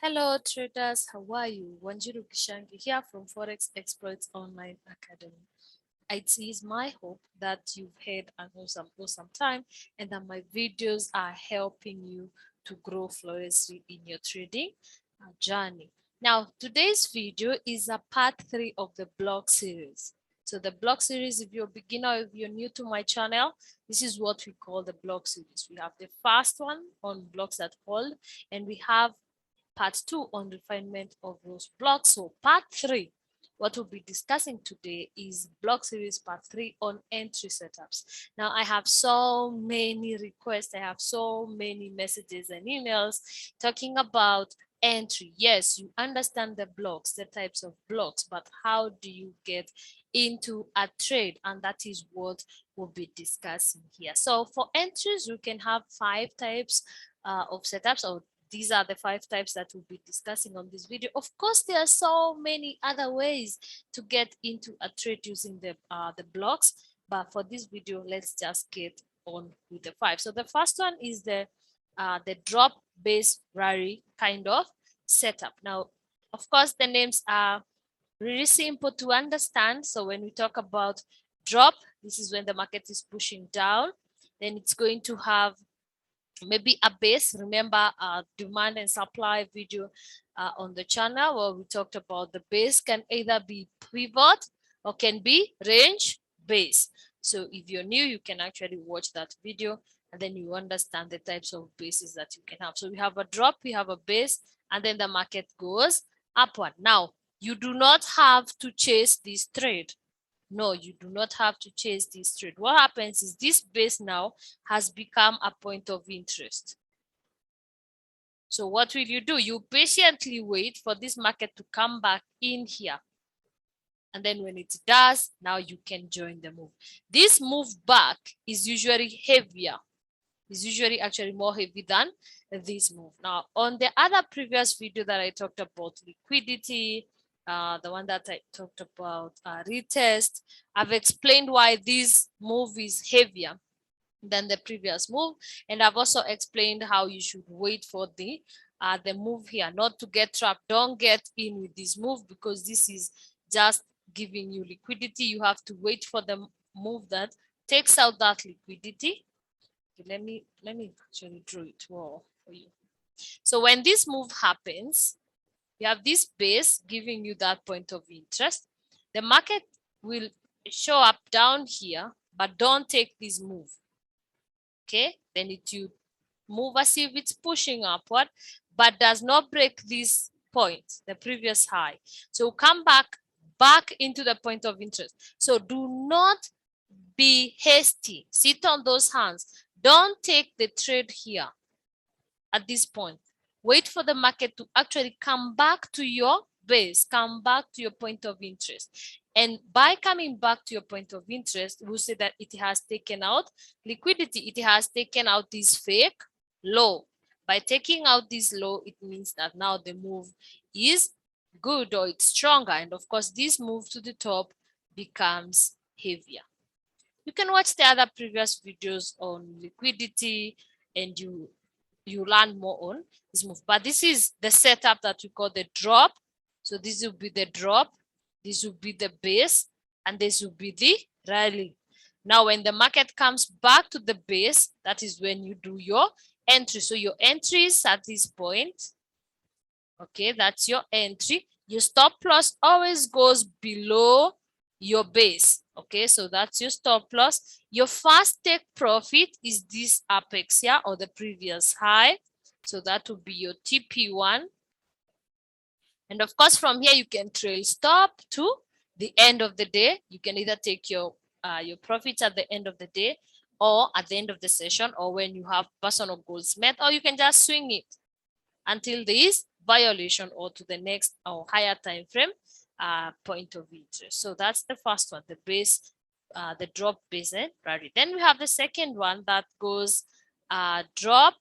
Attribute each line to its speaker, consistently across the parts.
Speaker 1: Hello traders, how are you? Wanjiru Kishangi here from Forex Exploits Online Academy. It is my hope that you've had an awesome time and that my videos are helping you to grow flawlessly in your trading journey. Now, today's video is a part 3 of the blog series. So the blog series, if you're a beginner, if you're new to my channel, this is what we call the blog series. We have the first one on blocks that hold, and we have part 2 on refinement of those blocks. So part 3, what we'll be discussing today is block series part 3 on entry setups. Now I have so many requests, I have so many messages and emails talking about entry. Yes, you understand the blocks, the types of blocks, but how do you get into a trade? And that is what we'll be discussing here. So for entries, you can have 5 types of setups, or these are the 5 types that we'll be discussing on this video. Of course, there are so many other ways to get into a trade using the blocks, but for this video, let's just get on with the 5. So the first one is the drop based rally kind of setup. Now, of course, the names are really simple to understand. So when we talk about drop, this is when the market is pushing down. Then it's going to have maybe a base. Remember demand and supply video on the channel where we talked about the base can either be pivot or can be range base. So if you're new, you can actually watch that video and then you understand the types of bases that you can have. So we have a drop, we have a base, and then the market goes upward. Now you do not have to chase this trade. No, you do not have to chase this trade. What happens is this base now has become a point of interest. So what will you do? You patiently wait for this market to come back in here. And then when it does, now you can join the move. This move back is usually heavier. Is usually actually more heavy than this move. Now, on the other previous video that I talked about liquidity, the one that I talked about retest, I've explained why this move is heavier than the previous move, and I've also explained how you should wait for the move here, not to get trapped. Don't get in with this move because this is just giving you liquidity. You have to wait for the move that takes out that liquidity. Let me actually draw it well for you. So when this move happens, you have this base giving you that point of interest. The market will show up down here, but don't take this move. Okay, then it will move as if it's pushing upward, but does not break this point, the previous high. So come back into the point of interest. So do not be hasty. Sit on those hands. Don't take the trade here at this point. Wait for the market to actually come back to your base, come back to your point of interest. And by coming back to your point of interest, we'll say that it has taken out liquidity. It has taken out this fake low. By taking out this low, it means that now the move is good or it's stronger. And of course, this move to the top becomes heavier. You can watch the other previous videos on liquidity and you learn more on this move. But this is the setup that we call the drop. So this will be the drop, this will be the base, and this will be the rally. Now when the market comes back to the base, that is when you do your entry. So your entry is at this point. Okay, that's your entry. Your stop loss always goes below your base. Okay, so that's your stop loss. Your first take profit is this apex here or the previous high. So that will be your TP1. And of course, from here, you can trail stop to the end of the day. You can either take your profits at the end of the day or at the end of the session or when you have personal goals met, or you can just swing it until there is violation or to the next or higher time frame point of interest. So that's the first one, the base, the drop base and rally. Then we have the second one that goes drop,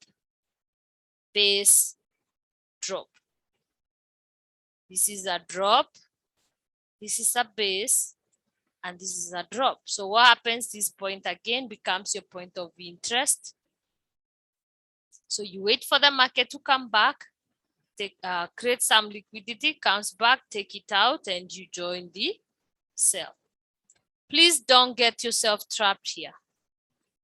Speaker 1: base, drop. This is a drop, this is a base, and this is a drop. So what happens? This point again becomes your point of interest. So you wait for the market to come back. create some liquidity, comes back, take it out, and you join the sell. Please don't get yourself trapped here.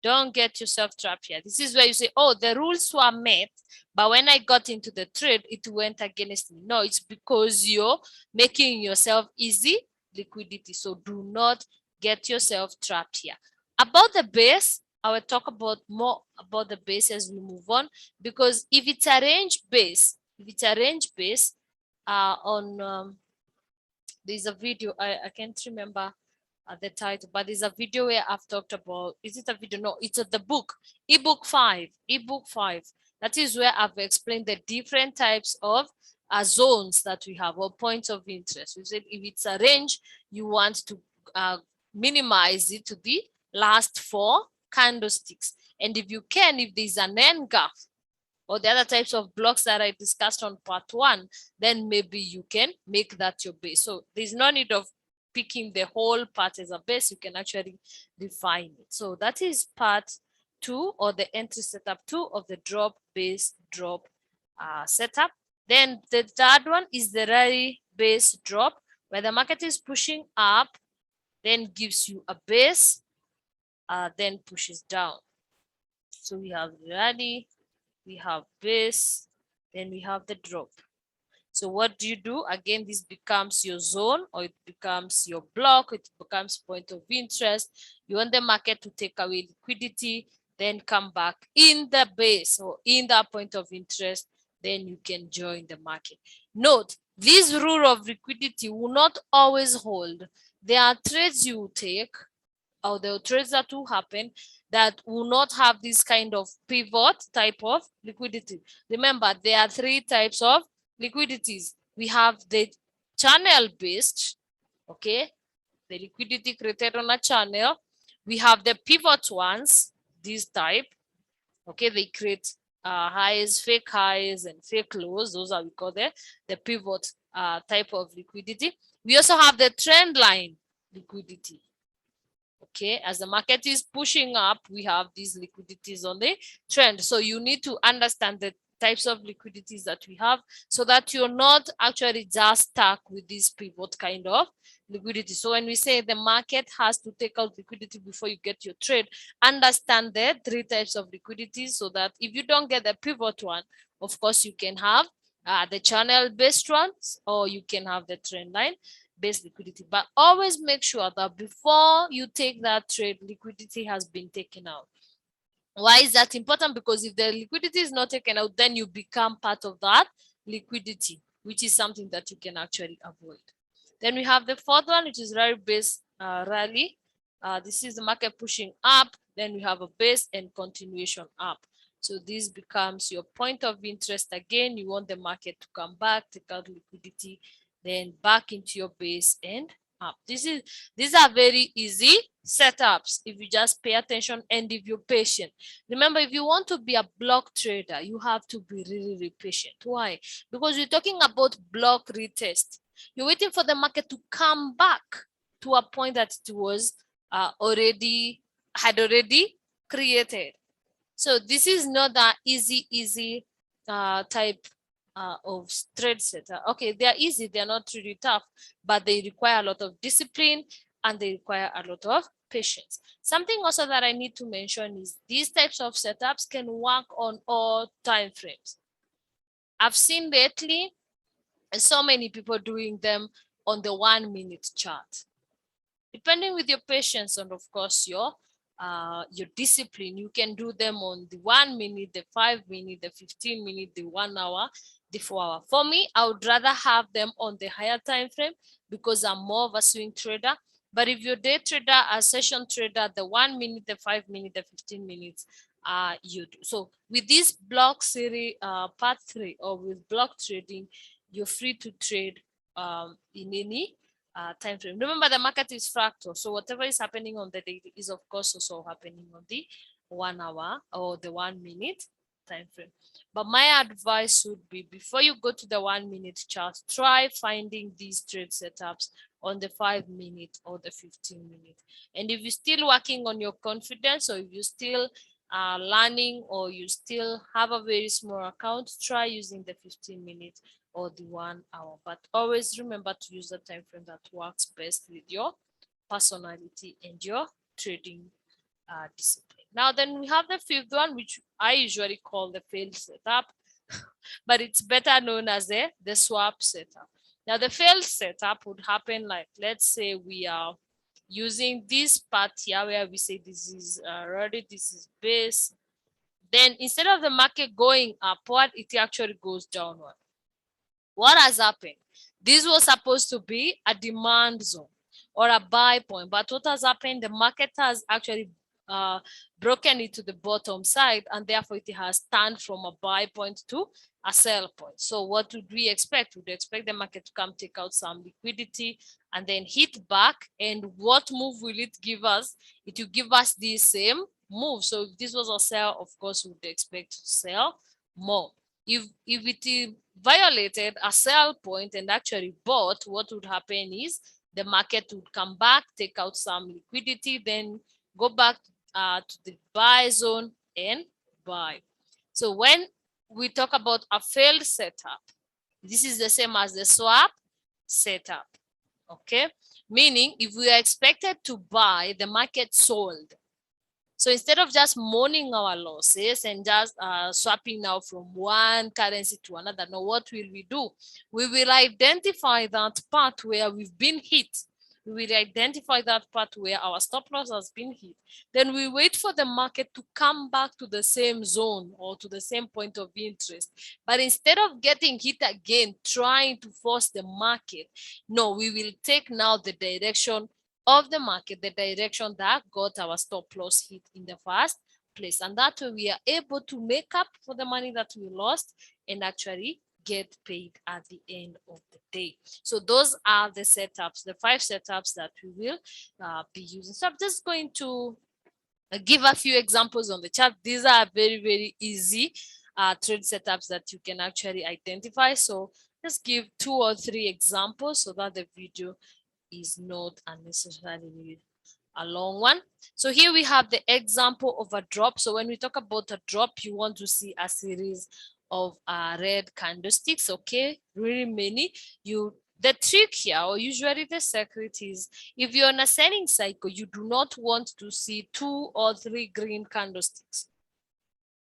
Speaker 1: Don't get yourself trapped here. This is where you say, oh, the rules were met, but when I got into the trade, it went against me. No, it's because you're making yourself easy liquidity. So do not get yourself trapped here. About the base, I will talk about more about the base as we move on, because if it's a range base, there's a video, I can't remember the title, but there's a video where I've talked about, is it a video? No, it's the book, ebook 5. That is where I've explained the different types of zones that we have, or points of interest. We said if it's a range, you want to minimize it to the last 4 candlesticks. And if you can, if there's an end gap or the other types of blocks that I discussed on part 1, then maybe you can make that your base. So there's no need of picking the whole part as a base. You can actually define it. So that is part 2, or the entry setup 2 of the drop base drop setup. Then the third one is the rally base drop, where the market is pushing up, then gives you a base, then pushes down. So we have rally, we have base, then we have the drop. So what do you do? Again, this becomes your zone, or it becomes your block, it becomes point of interest. You want the market to take away liquidity, then come back in the base or in that point of interest, then you can join the market. Note, this rule of liquidity will not always hold. There are trades you take, or the trades that will happen, that will not have this kind of pivot type of liquidity. Remember, there are 3 types of liquidities. We have the channel based, okay, the liquidity created on a channel. We have the pivot ones, this type, okay, they create highs, fake highs, and fake lows. Those are, we call the pivot type of liquidity. We also have the trend line liquidity. Okay, as the market is pushing up, we have these liquidities on the trend. So you need to understand the types of liquidities that we have, so that you're not actually just stuck with this pivot kind of liquidity. So when we say the market has to take out liquidity before you get your trade, understand the 3 types of liquidities, so that if you don't get the pivot one, of course you can have the channel based ones, or you can have the trend line base liquidity. But always make sure that before you take that trade, liquidity has been taken out. Why is that important? Because if the liquidity is not taken out, then you become part of that liquidity, which is something that you can actually avoid. Then we have the 4th one, which is rally base rally. This is the market pushing up, then we have a base and continuation up. So this becomes your point of interest. Again, you want the market to come back, take out liquidity, then back into your base and up. These are very easy setups if you just pay attention and if you're patient. Remember, if you want to be a block trader, you have to be really, really patient. Why? Because we're talking about block retest. You're waiting for the market to come back to a point that it was already created. So this is not that easy type of trade setup. Okay, they are easy, they are not really tough, but they require a lot of discipline and they require a lot of patience. Something also that I need to mention is these types of setups can work on all time frames. I've seen lately so many people doing them on the 1 minute chart. Depending with your patience and of course your discipline, you can do them on the 1 minute, the 5 minute, the 15 minute, the 1 hour, the 4 hour. For me, I would rather have them on the higher time frame because I'm more of a swing trader. But if you're day trader, a session trader, the 1 minute, the 5 minute, the 15 minutes, you do. So with this block series, part 3, or with block trading, you're free to trade in any time frame. Remember, the market is fractal, so whatever is happening on the daily is of course also happening on the 1 hour or the 1 minute time frame. But my advice would be, before you go to the 1 minute chart, try finding these trade setups on the 5 minute or the 15 minute. And if you're still working on your confidence, or if you're still learning, or you still have a very small account, try using the 15 minutes or the 1 hour. But always remember to use the time frame that works best with your personality and your trading discipline. Now then we have the fifth one, which I usually call the failed setup, but it's better known as the swap setup. Now the failed setup would happen like, let's say we are using this part here where we say this is ready, this is base. Then instead of the market going upward, it actually goes downward. What has happened? This was supposed to be a demand zone or a buy point, but what has happened? The market has actually broken it to the bottom side, and therefore it has turned from a buy point to a sell point. So what would we expect? We'd expect the market to come take out some liquidity and then hit back. And what move will it give us? It will give us the same move. So if this was a sell, of course, we would expect to sell more. If it violated a sell point and actually bought, what would happen is the market would come back, take out some liquidity, then go back to the buy zone and buy. So when we talk about a failed setup, this is the same as the swap setup. Okay, meaning if we are expected to buy, the market sold. So instead of just mourning our losses and just swapping now from one currency to another, now what will we do? We will identify that part where we've been hit. We will identify that part where our stop loss has been hit. Then we wait for the market to come back to the same zone or to the same point of interest. But instead of getting hit again, trying to force the market, no, we will take now the direction of the market, the direction that got our stop loss hit in the first place. And that way we are able to make up for the money that we lost and actually get paid at the end of the day. So those are the setups, the 5 setups that we will be using. So I'm just going to give a few examples on the chart. These are very, very easy trade setups that you can actually identify. So just give 2 or 3 examples so that the video is not unnecessarily a long one. So here we have the example of a drop. So when we talk about a drop, you want to see a series of red candlesticks. Okay, really many. The trick here, or usually the secret, is if you're on a selling cycle, you do not want to see 2 or 3 green candlesticks.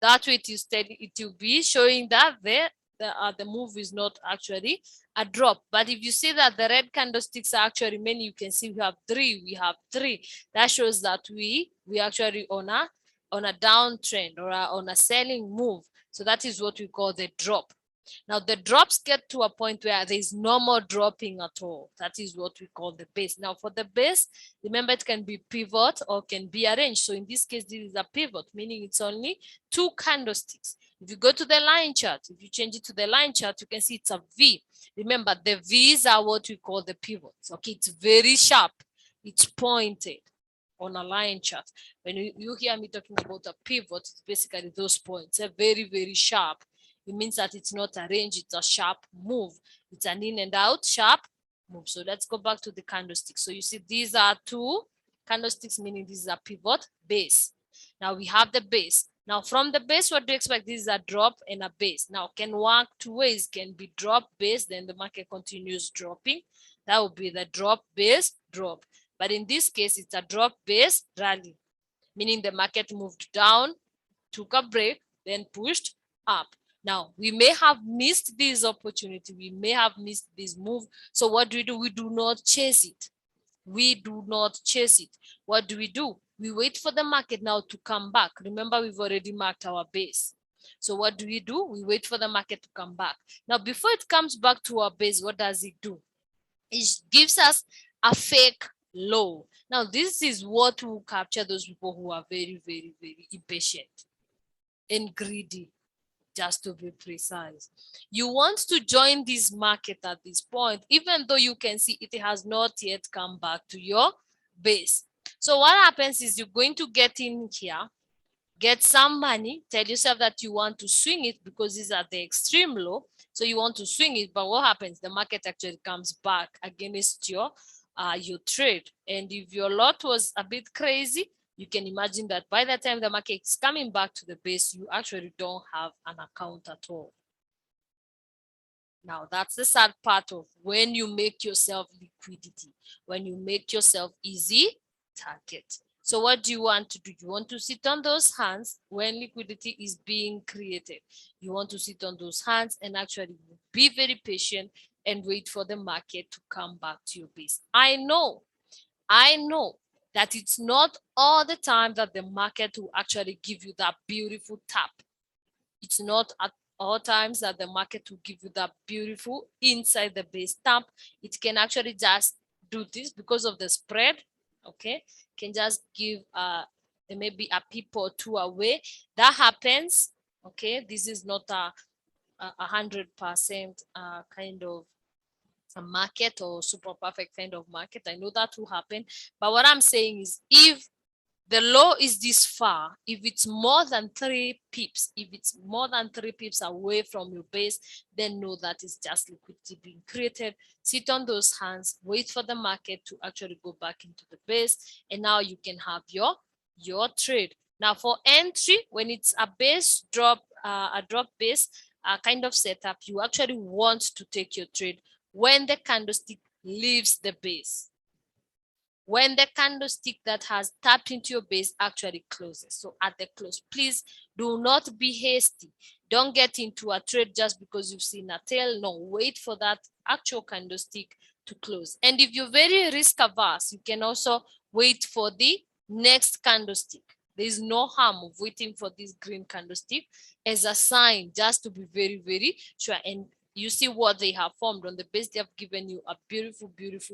Speaker 1: That way it will be showing that the move is not actually a drop. But if you see that the red candlesticks are actually many, you can see we have 3. That shows that we actually on a downtrend or on a selling move. So that is what we call the drop. Now the drops get to a point where there is no more dropping at all. That is what we call the base. Now for the base, remember it can be pivot or can be a range. So in this case, this is a pivot, meaning it's only 2 candlesticks. If you go to the line chart, if you change it to the line chart, you can see it's a V. Remember, the V's are what we call the pivots. Okay, it's very sharp. It's pointed on a line chart. When you hear me talking about a pivot, it's basically those points. They're very, very sharp. It means that it's not a range, it's a sharp move. It's an in and out sharp move. So let's go back to the candlesticks. So you see these are 2 candlesticks, meaning this is a pivot base. Now we have the base. Now from the base, what do you expect? This is a drop and a base. Now can work 2 ways, can be drop base, then the market continues dropping. That would be the drop base drop. But in this case, it's a drop base rally, meaning the market moved down, took a break, then pushed up. Now, we may have missed this opportunity. We may have missed this move. So what do? We do not chase it. We do not chase it. What do? We wait for the market now to come back. Remember, we've already marked our base. So what do? We wait for the market to come back. Now, before it comes back to our base, what does it do? It gives us a fake low. Now, this is what will capture those people who are very, very, very impatient and greedy. Just to be precise, you want to join this market at this point, even though you can see it has not yet come back to your base. So what happens is you're going to get in here, get some money, tell yourself that you want to swing it because these are the extreme low. So you want to swing it, but what happens? The market actually comes back against your trade. And if your lot was a bit crazy, you can imagine that by the time the market is coming back to the base, you actually don't have an account at all. Now, that's the sad part of when you make yourself liquidity, when you make yourself easy target. So what do you want to do? You want to sit on those hands when liquidity is being created. You want to sit on those hands and actually be very patient and wait for the market to come back to your base. I know that it's not all the time that the market will actually give you that beautiful tap. It's not at all times that the market will give you that beautiful inside the base tap. It can actually just do this because of the spread. Okay, can just give maybe a pip or two away. That happens. Okay, this is not a 100% kind of a market or super perfect kind of market. I know that will happen, but what I'm saying is, if the low is this far, if it's more than 3 pips, if it's more than 3 pips away from your base, then know that it's just liquidity being created. Sit on those hands, wait for the market to actually go back into the base, and now you can have your trade. Now for entry, when it's a base drop, a drop base kind of setup, you actually want to take your trade when the candlestick leaves the base, when the candlestick that has tapped into your base actually closes. So at the close, please do not be hasty. Don't get into a trade just because you've seen a tail. No, wait for that actual candlestick to close. And if you're very risk averse, you can also wait for the next candlestick. There's no harm of waiting for this green candlestick as a sign, just to be very, very sure. And you see what they have formed on the base. They have given you a beautiful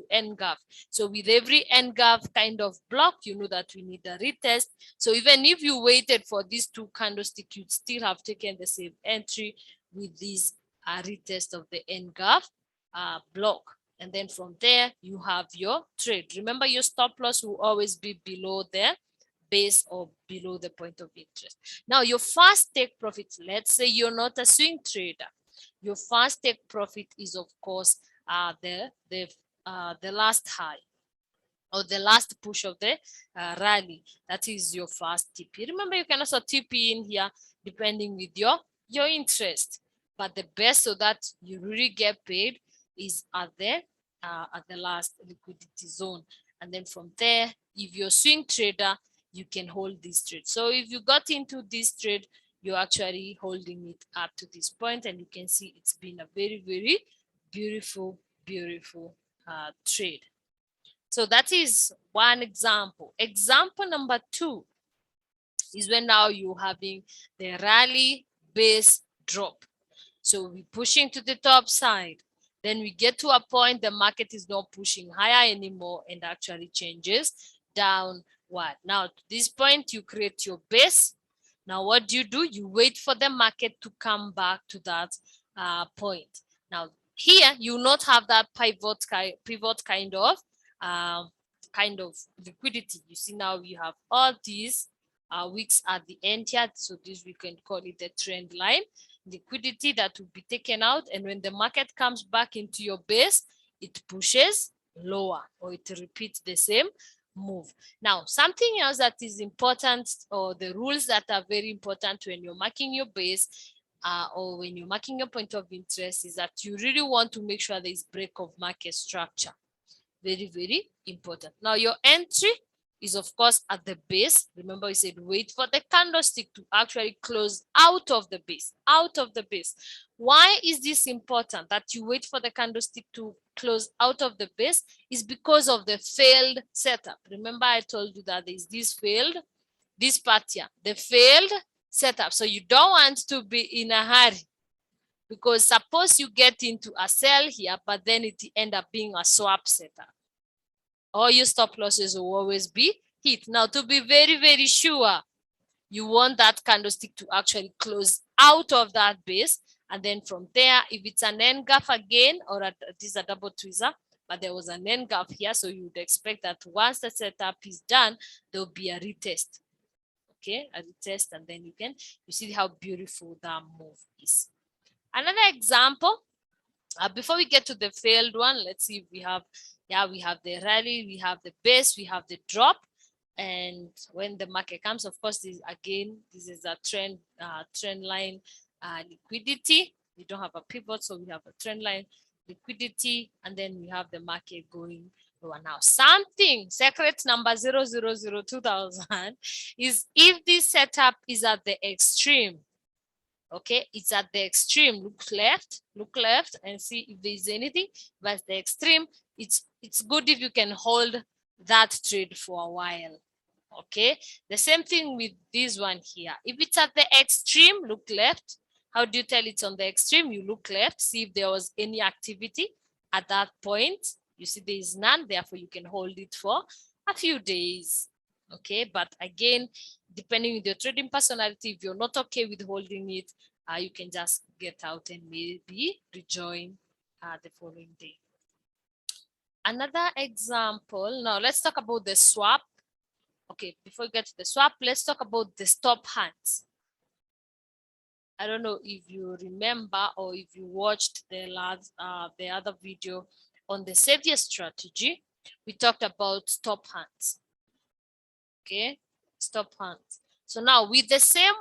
Speaker 1: engulf. So with every engulf kind of block, you know that we need a retest. So even if you waited for these 2 candlesticks, you'd still have taken the same entry with this retest of the engulf block. And then from there, you have your trade. Remember, your stop loss will always be below the base or below the point of interest. Now, your first take profit, let's say you're not a swing trader. Your first take profit is, of course, the last high or the last push of the rally. That is your first TP. Remember, you can also TP in here depending with your interest. But the best so that you really get paid is at the last liquidity zone. And then from there, if you're a swing trader, you can hold this trade. So if you got into this trade, you're actually holding it up to this point, and you can see it's been a very, very beautiful trade. So that is one example. Example number 2 is when now you're having the rally base drop. So we're pushing to the top side. Then we get to a point the market is not pushing higher anymore and actually changes downward. Now to this point, you create your base. Now what do? You wait for the market to come back to that point. Now here you will not have that pivot kind of liquidity. You see, now we have all these wicks at the end here. So this, we can call it the trend line liquidity that will be taken out, and when the market comes back into your base, it pushes lower or it repeats the same move. Now, something else that is important, or the rules that are very important when you're marking your base or when you're marking your point of interest, is that you really want to make sure there is break of market structure. Very, very important. Now, your entry is, of course, at the base. Remember, we said wait for the candlestick to actually close out of the base, Why is this important, that you wait for the candlestick to close out of the base? Is because of the failed setup. Remember, I told you that there's this part here, the failed setup. So you don't want to be in a hurry, because suppose you get into a sell here, but then it end up being a swap setup. All your stop losses will always be hit. Now, to be very, very sure, you want that candlestick to actually close out of that base. And then from there, if it's an engulf again, or this is a double tweezer, but there was an engulf here, so you would expect that once the setup is done, there'll be a retest. Okay, a retest, and then you see how beautiful that move is. Another example, before we get to the failed one, let's see if we have, we have the rally, we have the base, we have the drop. And when the market comes, of course, this is a trend line liquidity. We don't have a pivot, so we have a trend line liquidity, and then we have the market going lower. Now, something secret number 0002,000 is if this setup is at the extreme. Okay, it's at the extreme. Look left and see if there's anything. But the extreme, it's good if you can hold that trade for a while. Okay, the same thing with this one here. If it's at the extreme, look left. How do you tell it's on the extreme? You look left, see if there was any activity at that point. You see there is none, therefore you can hold it for a few days. Okay, but again, depending on your trading personality, if you're not okay with holding it, you can just get out and maybe rejoin the following day. Another example, now let's talk about the swap. Okay, before we get to the swap, let's talk about the stop hands. I don't know if you remember or if you watched the other video on the savior strategy. We talked about stop hands. Okay, stop hands. So now with the same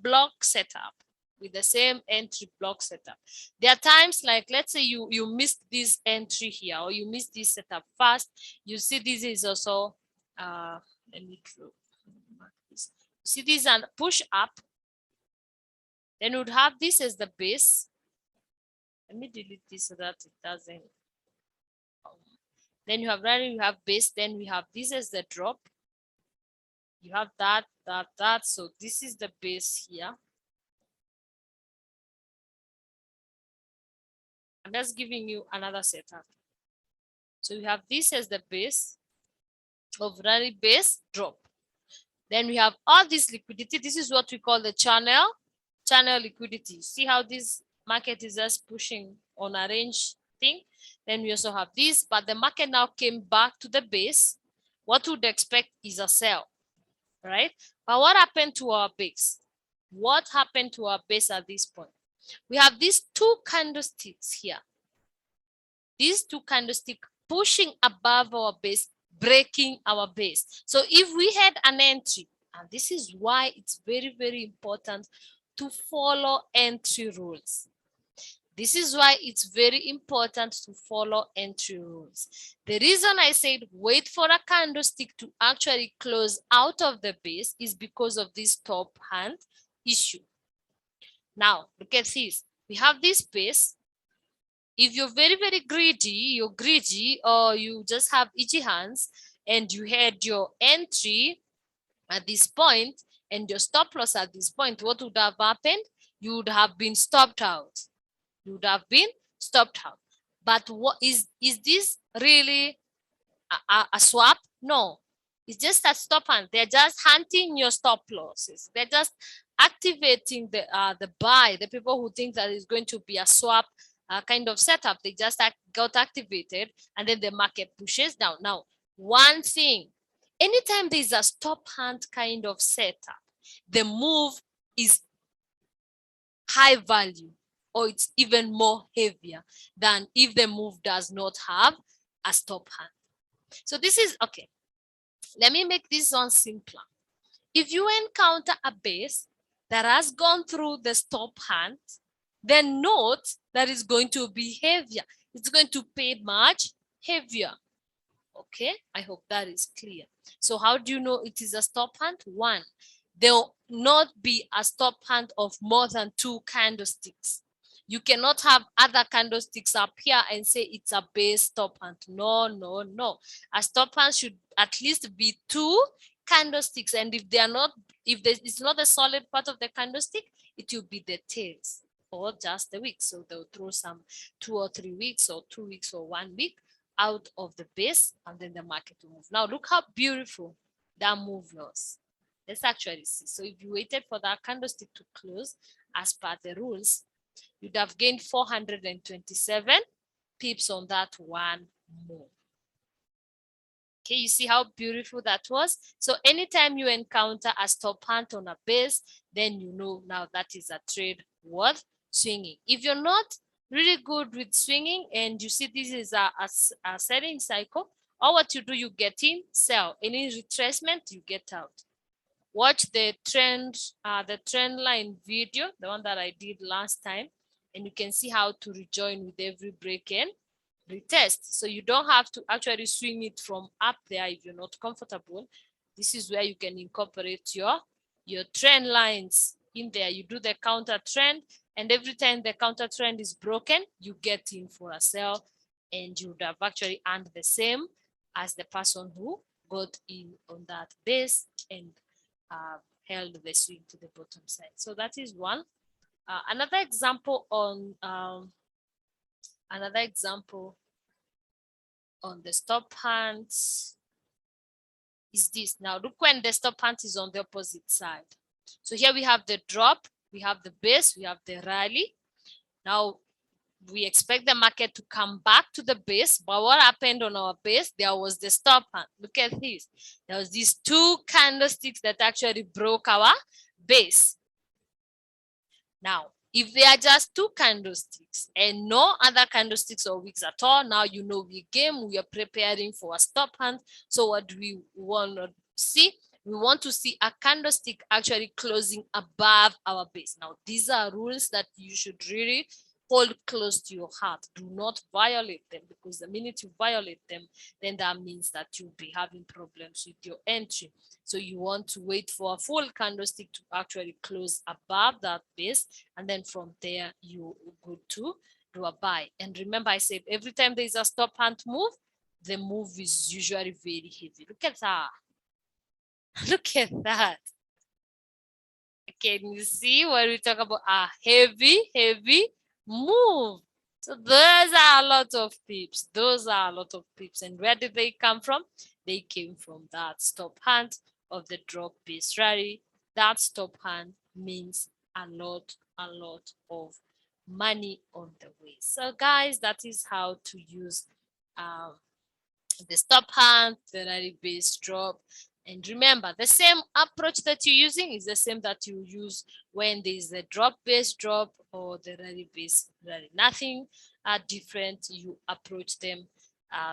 Speaker 1: block setup, with the same entry block setup, there are times like, let's say you missed this entry here, or you missed this setup first. You see this is also let me mark this. See this and push up. Then would have this as the base. Let me delete this so that it doesn't. Then you have rally, you have base, then we have this as the drop. You have that. So this is the base here. I'm just giving you another setup. So we have this as the base of rally, base, drop. Then we have all this liquidity. This is what we call the channel liquidity. See how this market is just pushing on a range thing. Then we also have this, but the market now came back to the base. What would expect is a sell, right? But what happened to our base? What happened to our base at this point? We have these two candlesticks here. These two candlesticks pushing above our base, breaking our base. So if we had an entry, and this is why it's very, very important to follow entry rules. This is why it's very important to follow entry rules. The reason I said wait for a candlestick to actually close out of the base is because of this top hand issue. Now, look at this. We have this base. If you're very, very greedy, or you just have itchy hands and you had your entry at this point and your stop loss at this point, what would have happened? You would have been stopped out. You would have been stopped out. But what is this really a swap? No, it's just a stop hand. They're just hunting your stop losses. They're just activating the buy. The people who think that it's going to be a swap kind of setup, they just got activated, and then the market pushes down. Now, one thing, anytime there's a stop hand kind of setup, the move is high value, or it's even more heavier than if the move does not have a stop hand. So this is okay. Let me make this one simpler. If you encounter a base that has gone through the stop hand, then note that it's going to be heavier. It's going to pay much heavier. Okay, I hope that is clear. So how do you know it is a stop hand? One, there will not be a stop hand of more than 2 candlesticks. You cannot have other candlesticks up here and say it's a base stop hand. No, no, no. A stop hand should at least be 2 candlesticks, and if they are not, if it's not a solid part of the candlestick, it will be the tails or just the wick. So they'll throw some 2 or 3 weeks or 2 weeks or 1 week out of the base, and then the market will move. Now look how beautiful that move was. Let's actually see. So if you waited for that candlestick to close as per the rules, you'd have gained 427 pips on that one move. Okay, you see how beautiful that was? So anytime you encounter a stop hand on a base, then you know now that is a trade worth swinging. If you're not really good with swinging and you see this is a selling cycle, Or what you do, you get in, sell. Any retracement, you get out. Watch the trend line video, the one that I did last time, and you can see how to rejoin with every break in retest. So you don't have to actually swing it from up there if you're not comfortable. This is where you can incorporate your trend lines in there. You do the counter trend, and every time the counter trend is broken, you get in for a sell, and you would have actually earned the same as the person who got in on that base and held the swing to the bottom side. So that is one. Another example on the stop hands is this. Now look when the stop hand is on the opposite side. So here we have the drop, we have the base, we have the rally. Now we expect the market to come back to the base, but what happened on our base? There was the stop hand. Look at this. There was these two candlesticks that actually broke our base. Now, if they are just two candlesticks and no other candlesticks or wicks at all, now you know we are preparing for a stop hand. So what do we want to see? We want to see a candlestick actually closing above our base. Now, these are rules that you should really hold close to your heart. Do not violate them, because the minute you violate them, then that means that you'll be having problems with your entry. So you want to wait for a full candlestick to actually close above that base, and then from there you go to do a buy. And remember, I said every time there is a stop hand move, the move is usually very heavy. Look at that. Look at that. Can you see when we talk about a heavy move? So those are a lot of pips. Those are a lot of pips. And where did they come from? They came from that stop hand of the drop base rally. That stop hand means a lot of money on the way. So guys, that is how to use the stop hand, the rally base drop. And remember, the same approach that you're using is the same that you use when there is a drop base drop or the rally base rally. Nothing different. You approach them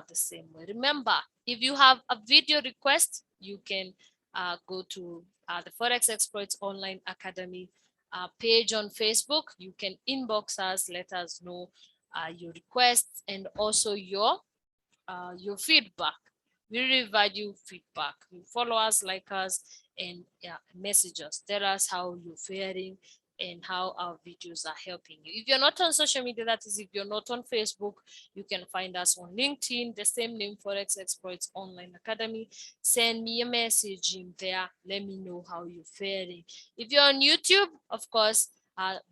Speaker 1: the same way. Remember, if you have a video request, you can go to the Forex Experts Online Academy page on Facebook. You can inbox us, let us know your requests and also your feedback. We really value feedback. You follow us, like us, and message us. Tell us how you're faring and how our videos are helping you. If you're not on social media, that is, if you're not on Facebook, you can find us on LinkedIn, the same name, Forex Experts Online Academy. Send me a message in there. Let me know how you're faring. If you're on YouTube, of course,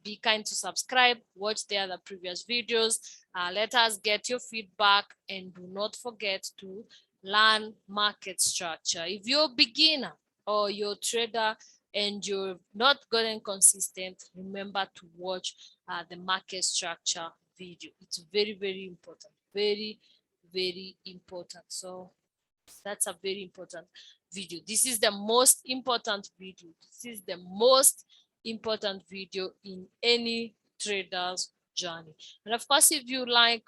Speaker 1: be kind to subscribe, watch the other previous videos. Let us get your feedback, and do not forget to learn market structure. If you're a beginner or you're a trader and you're not getting consistent, remember to watch the market structure video. It's very important, very important. So that's a very important video. This is the most important video. This is the most important video in any trader's journey. And of course, if you like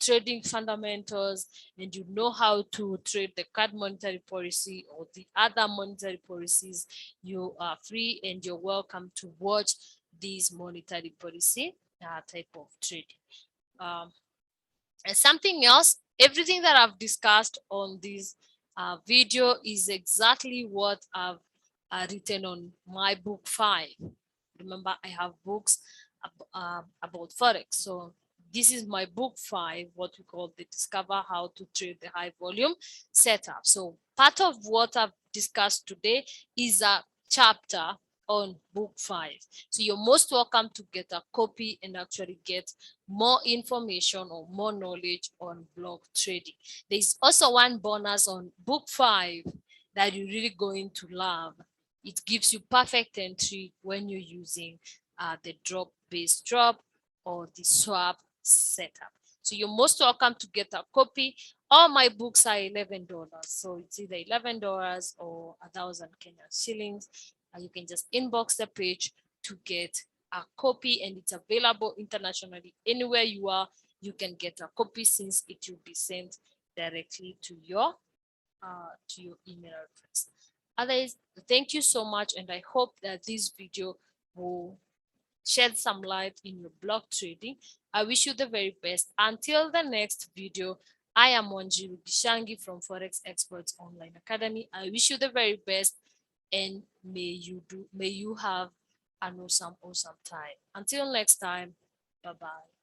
Speaker 1: trading fundamentals and you know how to trade the CAD monetary policy or the other monetary policies, you are free and you're welcome to watch these monetary policy type of trading. And something else, everything that I've discussed on this video is exactly what I've written on my book 5. Remember, I have books about Forex. So this is my book 5, what we call the Discover How to Trade the High Volume Setup. So part of what I've discussed today is a chapter on book 5. So you're most welcome to get a copy and actually get more information or more knowledge on block trading. There's also one bonus on book 5 that you're really going to love. It gives you perfect entry when you're using the drop based drop or the swap setup. So you're most welcome to get a copy. All my books are $11. So it's either $11 or 1,000 Kenyan shillings. You can just inbox the page to get a copy, and it's available internationally. Anywhere you are, you can get a copy, since it will be sent directly to your email address. Otherwise, thank you so much, and I hope that this video will shed some light in your block trading. I wish you the very best. Until the next video, I am Wanjiru Gishangi from Forex Experts Online Academy. I wish you the very best, and may you have an awesome time. Until next time, bye bye.